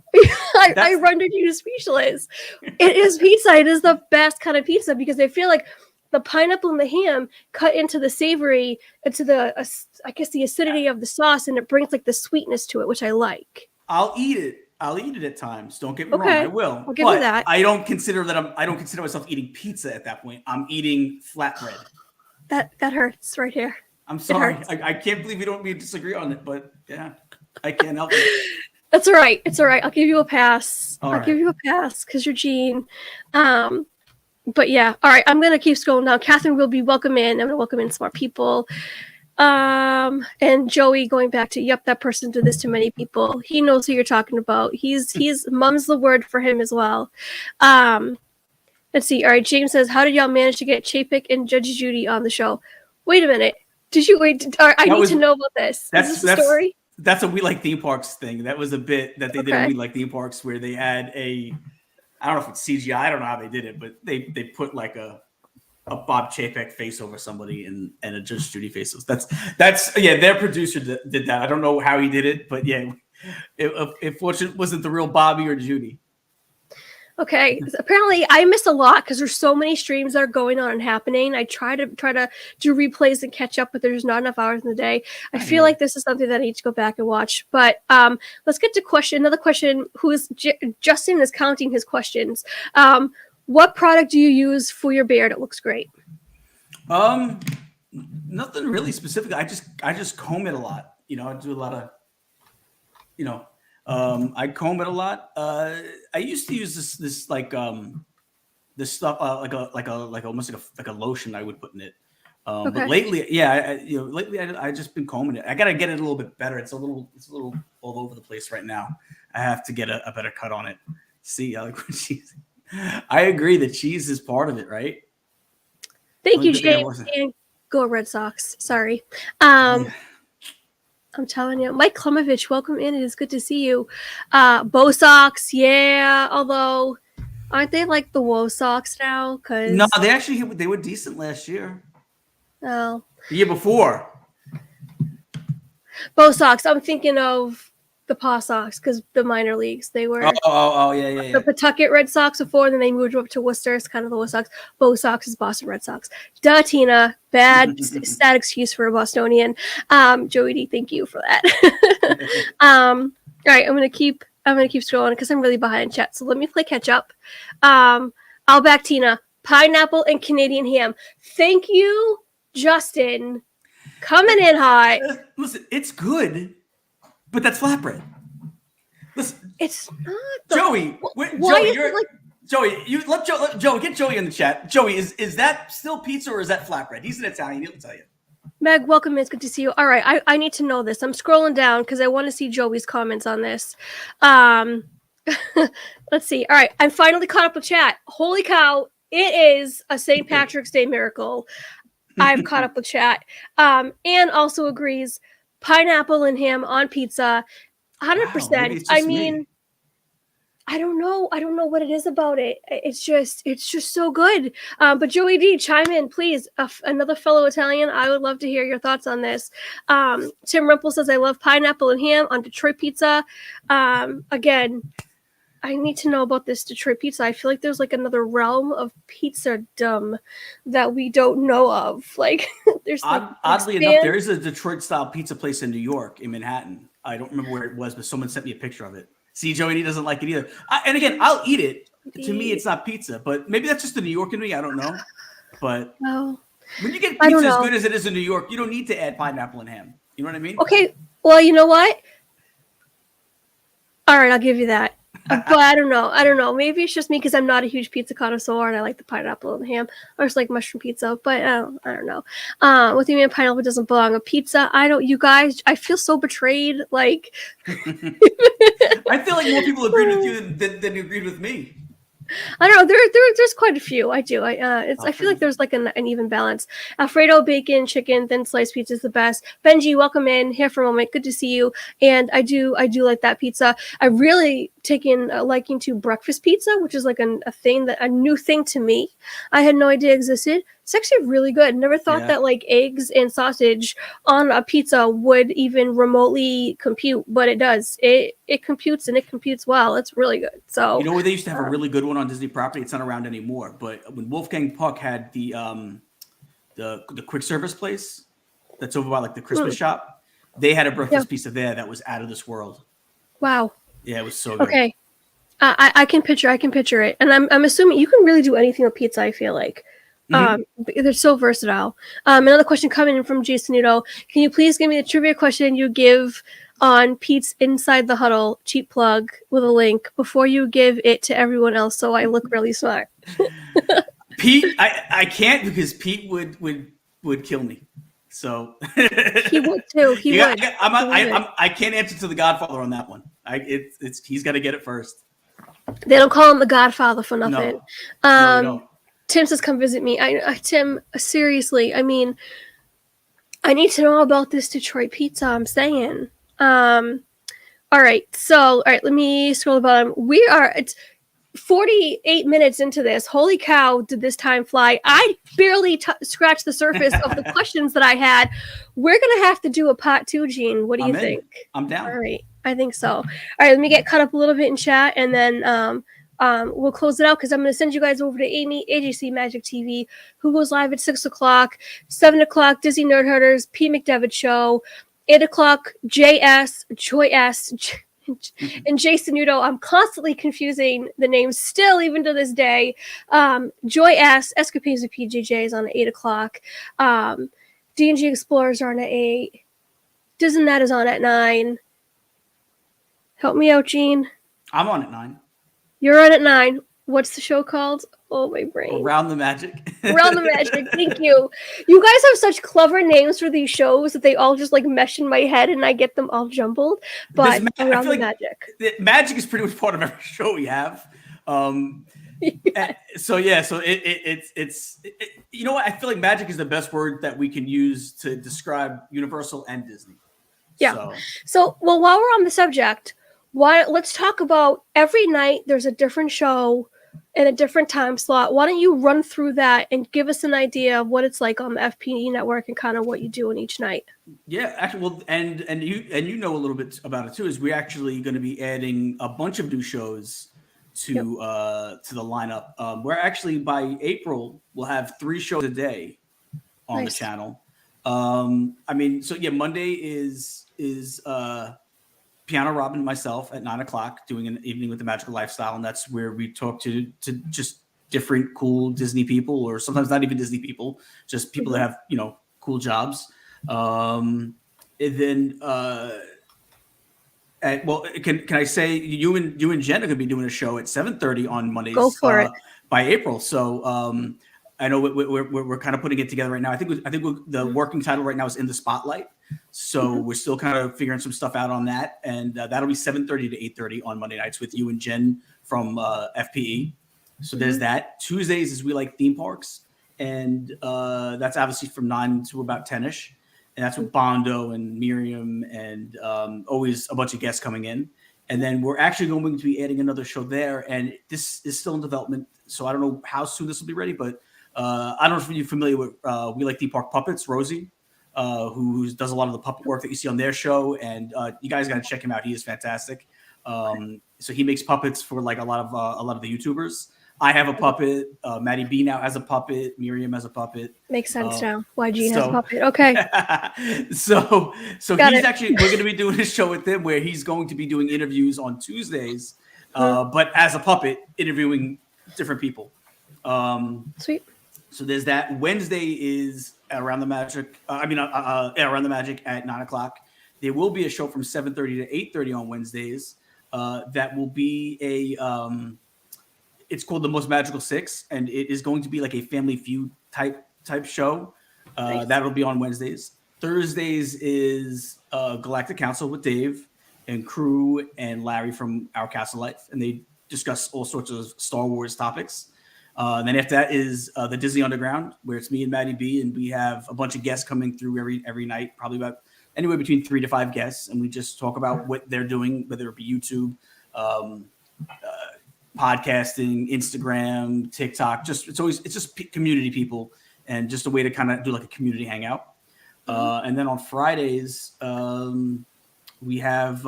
I rendered you speechless. It is pizza. It is the best kind of pizza because I feel like the pineapple and the ham cut into the savory, into the acidity of the sauce, and it brings like the sweetness to it, which I like. I'll eat it. I'll eat it at times. Don't get me wrong, Okay. I will. I'll give you But that. I don't consider myself eating pizza at that point. I'm eating flatbread. That hurts right here. I'm sorry. hurts. I can't believe we disagree on it, but yeah, I can't help it. That's all right. It's all right. I'll give you a pass. All give right. you a pass because you're Gene. But yeah, all right. I'm gonna keep scrolling down. Catherine will be welcome in. I'm gonna welcome in some more people. And Joey going back to, yep, that person did this to many people. He knows who you're talking about. He's mum's the word for him as well. Let's see. All right, James says, how did y'all manage to get Chapek and Judge Judy on the show? Wait a minute. Did you wait? I need to know about this. Is this a story? That's a We Like Theme Parks thing. That was a bit that they did in We Like Theme Parks where they had I don't know if it's CGI. I don't know how they did it, but they put like a Bob Chapek face over somebody and a Judge Judy face. That's their producer did that. I don't know how he did it, but yeah, it wasn't the real Bobby or Judy. Okay. Apparently, I missed a lot because there's so many streams that are going on and happening. I try to do replays and catch up, but there's not enough hours in the day. I feel like this is something that I need to go back and watch. But let's get to another question. Who is Justin is counting his questions. What product do you use for your beard? It looks great. Nothing really specific. I just comb it a lot. I do a lot of, I comb it a lot. I used to use this like this stuff like almost like a lotion I would put in it. But lately, I just been combing it. I gotta get it a little bit better. It's a little all over the place right now. I have to get a better cut on it. See, I like what cheese. I agree that cheese is part of it, right? Thank you, James. And go Red Sox. Sorry. I'm telling you, Mike Klemovich, welcome in. It is good to see you. Bo Sox, yeah. Although, aren't they like the Woe Sox now? No, they were decent last year. Oh, the year before. Bo Sox. I'm thinking of the Paw Sox because the minor leagues. They were. Yeah. The Pawtucket Red Sox before, and then they moved up to Worcester. It's kind of the Woe Sox. Bo Sox is Boston Red Sox. Duh, Tina. Bad sad excuse for a Bostonian. Joey D, thank you for that. All right, I'm gonna keep scrolling because I'm really behind in chat. So let me play catch up. I'll back Tina. Pineapple and Canadian ham. Thank you, Justin. Coming in hot. Listen, it's good, but that's flatbread. Listen, it's not. Joey, Joey, you let Joey get Joey in the chat. Joey, is that still pizza or is that flatbread? He's an Italian. He'll tell you. Meg, welcome in. It's good to see you. All right, I need to know this. I'm scrolling down because I want to see Joey's comments on this. Let's see. All right, I'm finally caught up with chat. Holy cow! It is a St. Patrick's Day miracle. I've caught up with chat. And also agrees pineapple and ham on pizza. 100%. Wow, I mean, me. I don't know what it is about it. It's just so good. But Joey D, chime in, please. Another fellow Italian. I would love to hear your thoughts on this. Tim Rumpel says, I love pineapple and ham on Detroit pizza. Again, I need to know about this Detroit pizza. I feel like there's like another realm of pizza-dom that we don't know of. Like there's oddly enough, there is a Detroit style pizza place in New York, in Manhattan. I don't remember where it was, but someone sent me a picture of it. See, Joey doesn't like it either. And again, I'll eat it. To me, it's not pizza, but maybe that's just the New York in me. I don't know. But when you get pizza as good as it is in New York, you don't need to add pineapple and ham. You know what I mean? Okay. Well, you know what? All right, I'll give you that. But I don't know. Maybe it's just me because I'm not a huge pizza connoisseur and I like the pineapple and the ham. I just like mushroom pizza, but I don't know. What do you mean pineapple doesn't belong on pizza? You guys, I feel so betrayed. Like, I feel like more people agreed with you than you agreed with me. I don't know. There's quite a few. I do. I feel like there's like an even balance. Alfredo, bacon, chicken, thin sliced pizza is the best. Benji, welcome in here for a moment. Good to see you. And I do like that pizza. I really taken a liking to breakfast pizza, which is like a new thing to me. I had no idea existed. It's actually really good. Never thought that like eggs and sausage on a pizza would even remotely compute, but it does. It computes and it computes well. It's really good. So you know where they used to have a really good one on Disney property? It's not around anymore. But when Wolfgang Puck had the quick service place that's over by like the Christmas shop, they had a breakfast pizza there that was out of this world. Wow. Yeah, it was so good. Okay. I can picture it, and I'm assuming you can really do anything with pizza. I feel like, they're so versatile. Another question coming in from Jason Udo. Can you please give me the trivia question you give on Pete's Inside the Huddle cheap plug with a link before you give it to everyone else, so I look really smart? Pete, I can't because Pete would kill me. So He would too. He would. I can't answer to the Godfather on that one. He's got to get it first. They don't call him the Godfather for nothing. No, we don't. Tim says, "Come visit me." Tim, seriously. I mean, I need to know about this Detroit pizza. I'm saying. All right. Let me scroll the bottom. It's 48 minutes into this. Holy cow, did this time fly? I barely scratched the surface of the questions that I had. We're going to have to do a part 2, Gene. What do you think? I'm down. All right. I think so. All right, let me get caught up a little bit in chat, and then we'll close it out because I'm going to send you guys over to Amy, AJC Magic TV, who goes live at 6 o'clock, 7 o'clock, Disney Nerd Herders, Pete McDevitt Show, 8 o'clock, JS, Joy S, and Jason Udo. I'm constantly confusing the names still, even to this day. Joy S, Escapades with PJJ is on at 8 o'clock. D&G Explorers are on at 8. Disneynet is on at 9. Help me out, Gene. I'm on at 9. You're on at 9. What's the show called? Oh, my brain. Around the Magic. Around the Magic. Thank you. You guys have such clever names for these shows that they all just like mesh in my head and I get them all jumbled. But Around the Magic. Magic is pretty much part of every show we have. It's you know what? I feel like magic is the best word that we can use to describe Universal and Disney. Yeah. So while we're on the subject, let's talk about every night there's a different show in a different time slot. Why don't you run through that and give us an idea of what it's like on the FPE network and kind of what you do in each night? Yeah, actually, well, and you know a little bit about it too. Is we're actually going to be adding a bunch of new shows to the lineup. We're actually by April we'll have 3 shows a day on the channel. Monday is Piano Rob and myself at 9 o'clock doing an evening with the Magical Lifestyle, and that's where we talk to just different cool Disney people, or sometimes not even Disney people, just people that have cool jobs. And then can I say you and Jen are going to be doing a show at 7:30 on Mondays. Go for it. By April. So I know we're kind of putting it together right now. I think the working title right now is In the Spotlight. So we're still kind of figuring some stuff out on that, and that'll be 7:30 to 8:30 on Monday nights with you and Jen from FPE. So there's that. Tuesdays is We Like Theme Parks, and that's obviously from 9 to about 10ish, and that's with Bondo and Miriam and always a bunch of guests coming in. And then we're actually going to be adding another show there, and this is still in development, so I don't know how soon this will be ready, but I don't know if you're familiar with We Like Theme Park Puppets, Rosie, who does a lot of the puppet work that you see on their show, and you guys got to check him out. He is fantastic. So he makes puppets for like a lot of the YouTubers. I have a puppet. Maddie B now has a puppet. Miriam has a puppet. Makes sense now. Why Gene has a puppet? Okay. so we're going to be doing a show with him where he's going to be doing interviews on Tuesdays, but as a puppet, interviewing different people. Sweet. So there's that. Wednesday is Around the Magic. Around the Magic at 9 o'clock. There will be a show from 7:30 to 8:30 on Wednesdays. That will be it's called The Most Magical 6, and it is going to be like a Family Feud type show. Nice. That'll be on Wednesdays. Thursdays is Galactic Council with Dave and crew and Larry from Our Castle Life, and they discuss all sorts of Star Wars topics. And then after that is the Disney Underground, where it's me and Maddie B, and we have a bunch of guests coming through every night, probably about anywhere between 3 to 5 guests, and we just talk about what they're doing, whether it be YouTube, podcasting, Instagram, TikTok. It's just community people, and just a way to kind of do like a community hangout. And then on Fridays, we have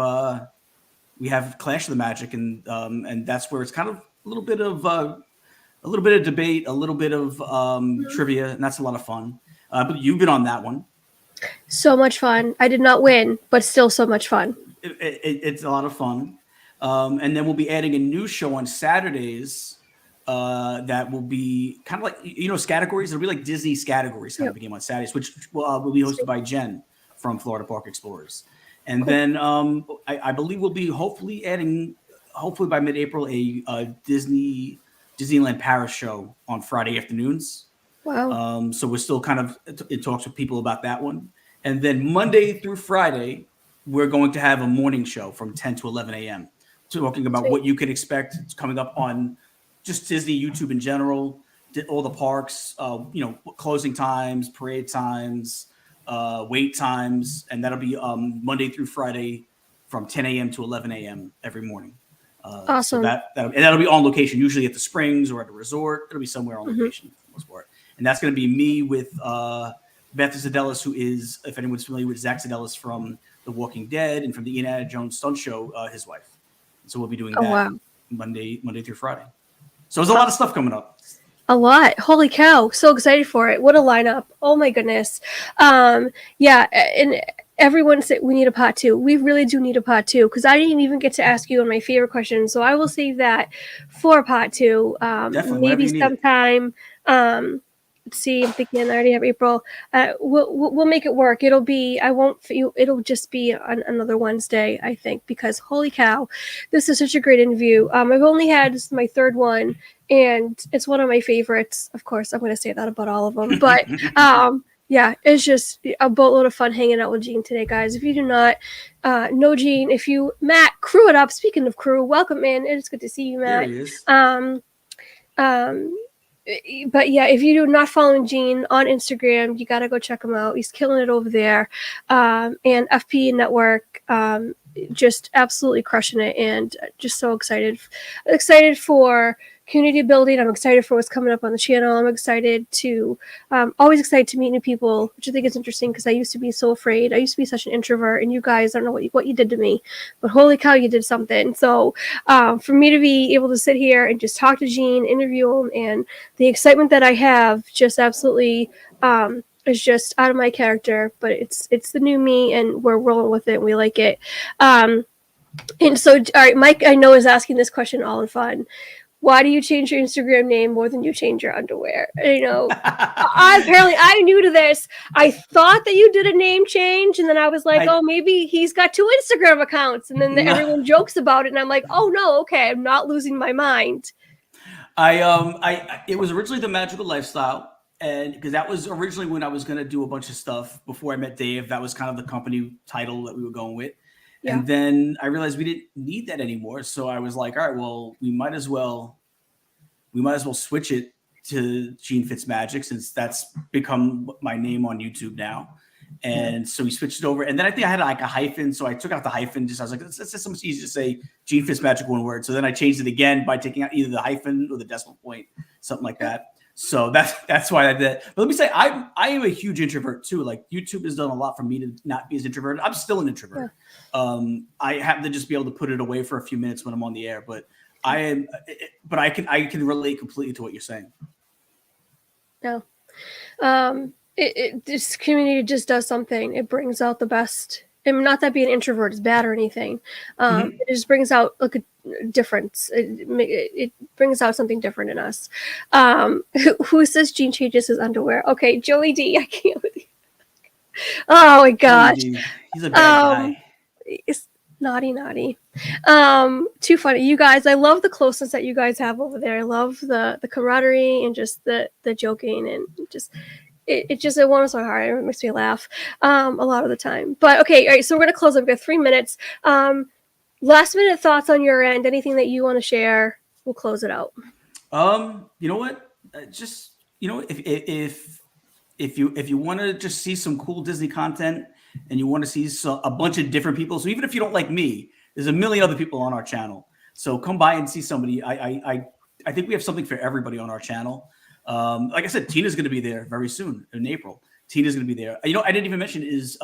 Clash of the Magic, and that's where it's kind of a little bit of debate, a little bit of trivia, and that's a lot of fun. But you've been on that one. So much fun. I did not win, but still so much fun. It's a lot of fun. And then we'll be adding a new show on Saturdays that will be kind of like, categories. It'll be like Disney's categories kind of a game on Saturdays, which will be hosted by Jen from Florida Park Explorers. And then I believe we'll be hopefully adding, by mid-April, a Disneyland Paris show on Friday afternoons. Wow. So we're still kind of in talks with people about that one. And then Monday through Friday, we're going to have a morning show from 10 to 11 a.m. talking about what you can expect coming up on just Disney YouTube in general, all the parks, closing times, parade times, wait times, and that'll be Monday through Friday from 10 a.m. to 11 a.m. every morning. Awesome. So that'll be on location, usually at the Springs or at a resort. It'll be somewhere on location for the most part. And that's going to be me with Beth Zedelis, who is, if anyone's familiar with Zach Zedelis from The Walking Dead and from the Indiana Jones stunt show, his wife. So we'll be doing that Monday through Friday. So there's a lot of stuff coming up. A lot. Holy cow. So excited for it. What a lineup. Oh my goodness. Yeah. And everyone said we need a part 2. We really do need a part 2 because I didn't even get to ask you on my favorite question. So I will save that for part 2. Maybe sometime. Let's see, I'm thinking I already have April. We'll make it work. It'll just be on another Wednesday, I think, because holy cow, this is such a great interview. I've only had, this is my third one, and it's one of my favorites. Of course, I'm going to say that about all of them, but yeah, it's just a boatload of fun hanging out with Gene today, guys. If you do not know Gene, Matt, crew it up. Speaking of crew, welcome in. It's good to see you, Matt. There he is. But yeah, if you're not following Gene on Instagram, you got to go check him out. He's killing it over there. And FPE Network, just absolutely crushing it, and just so excited for community building. I'm excited for what's coming up on the channel. I'm excited to, always excited to meet new people, which I think is interesting because I used to be so afraid. I used to be such an introvert, and you guys, I don't know what you did to me, but holy cow, you did something. So for me to be able to sit here and just talk to Gene, interview him, and the excitement that I have just absolutely is just out of my character, but it's the new me, and we're rolling with it, and we like it. And so, all right, Mike, I know is asking this question all in fun. Why do you change your Instagram name more than you change your underwear? I'm new to this. I thought that you did a name change, and then I was like, maybe he's got 2 Instagram accounts, and then everyone jokes about it, and I'm like, oh no, okay, I'm not losing my mind. It was originally The Magical Lifestyle, and because that was originally when I was going to do a bunch of stuff before I met Dave. That was kind of the company title that we were going with. Yeah. And then I realized we didn't need that anymore. So I was like, all right, well, we might as well switch it to Gene Fitzmagic, since that's become my name on YouTube now. And so we switched it over. And then I think I had like a hyphen. So I took out the hyphen. I was like, it's just so much easier to say Gene Fitzmagic, one word. So then I changed it again by taking out either the hyphen or the decimal point, something like that. So that's why I did it. But let me say, I am a huge introvert too. Like, YouTube has done a lot for me to not be as introverted. I'm still an introvert. Yeah. I have to just be able to put it away for a few minutes when I'm on the air. But I can relate completely to what you're saying. No, this community just does something. It brings out the best. And not that being an introvert is bad or anything. It just brings out like a difference. It brings out something different in us. Who says Gene changes his underwear? Okay, Joey D. I can't with you. Oh my gosh. He's a bad guy. It's naughty. Too funny. You guys, I love the closeness that you guys have over there. I love the camaraderie and just the joking, and just it warms my heart. It makes me laugh a lot of the time. But okay, all right, so we're going to close up. We've got 3 minutes. Last minute thoughts on your end, anything that you want to share, we'll close it out. You know what? Just, if you want to just see some cool Disney content and you want to see a bunch of different people, so even if you don't like me, there's a million other people on our channel. So come by and see somebody. I think we have something for everybody on our channel. Like I said, Tina's going to be there very soon in April. Tina's going to be there. I didn't even mention is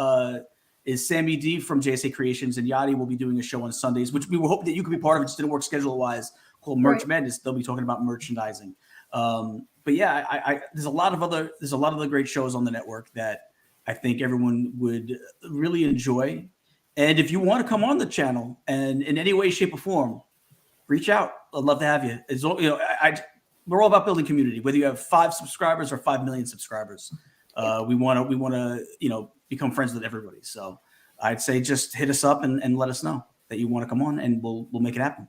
Sammy D from JSA Creations and Yachty will be doing a show on Sundays, which we were hoping that you could be part of. It just didn't work schedule wise. Called Merch Madness. They'll be talking about merchandising. But yeah, there's a lot of other great shows on the network that I think everyone would really enjoy. And if you want to come on the channel and in any way, shape, or form, reach out. I'd love to have you. It's all, we're all about building community. Whether you have 5 subscribers or 5 million subscribers, we want to become friends with everybody. So I'd say just hit us up and let us know that you want to come on, and we'll make it happen.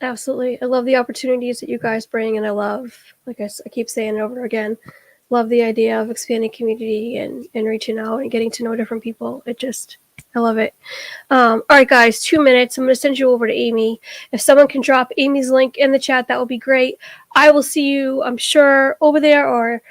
Absolutely. I love the opportunities that you guys bring, and I love, like I keep saying it over again, love the idea of expanding community and reaching out and getting to know different people. I love it. All right, guys, 2 minutes. I'm going to send you over to Amy. If someone can drop Amy's link in the chat, that would be great. I will see you, I'm sure, over there, or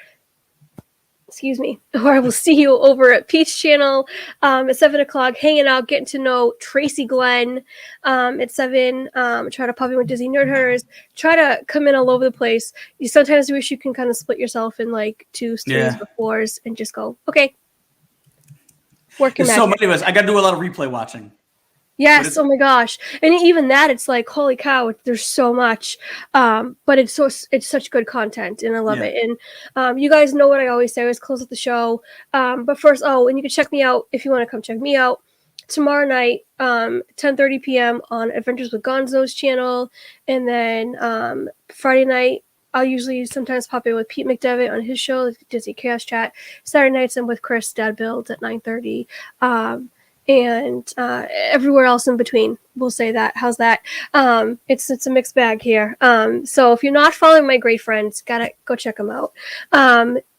I will see you over at Pete's channel at 7 o'clock, hanging out, getting to know Tracy Glenn at 7. Try to pop in with Disney Nerd Hunters. Try to come in all over the place. You sometimes wish you can kind of split yourself in like 2s, 3s, or 4s and just go, okay. Work your magic. So many of us. I got to do a lot of replay watching. Yes, oh my gosh. And even that, it's like, holy cow, there's so much. But it's such good content, and I love it. And you guys know what I always say, I always close up the show. But first, and you can check me out if you want to come check me out tomorrow night, 10:30 p.m. on Adventures with Gonzo's channel. And then Friday night, I'll usually sometimes pop in with Pete McDevitt on his show, Disney Chaos Chat. Saturday nights, I'm with Chris Dad Builds at 9:30. And everywhere else in between. We'll say that. How's that? It's a mixed bag here. So if you're not following my great friends, gotta go check them out.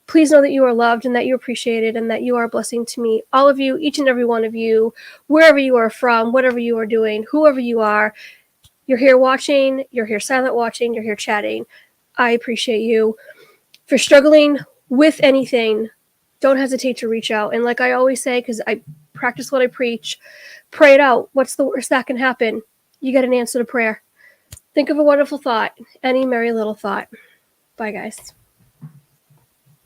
Please know that you are loved and that you're appreciated and that you are a blessing to me. All of you, each and every one of you, wherever you are from, whatever you are doing, whoever you are, you're here watching, you're here silent watching, you're here chatting. I appreciate you. If you're struggling with anything, don't hesitate to reach out. And like I always say, because I practice what I preach, pray it out. What's the worst that can happen? You get an answer to prayer. Think of a wonderful thought. Any merry little thought. Bye, guys.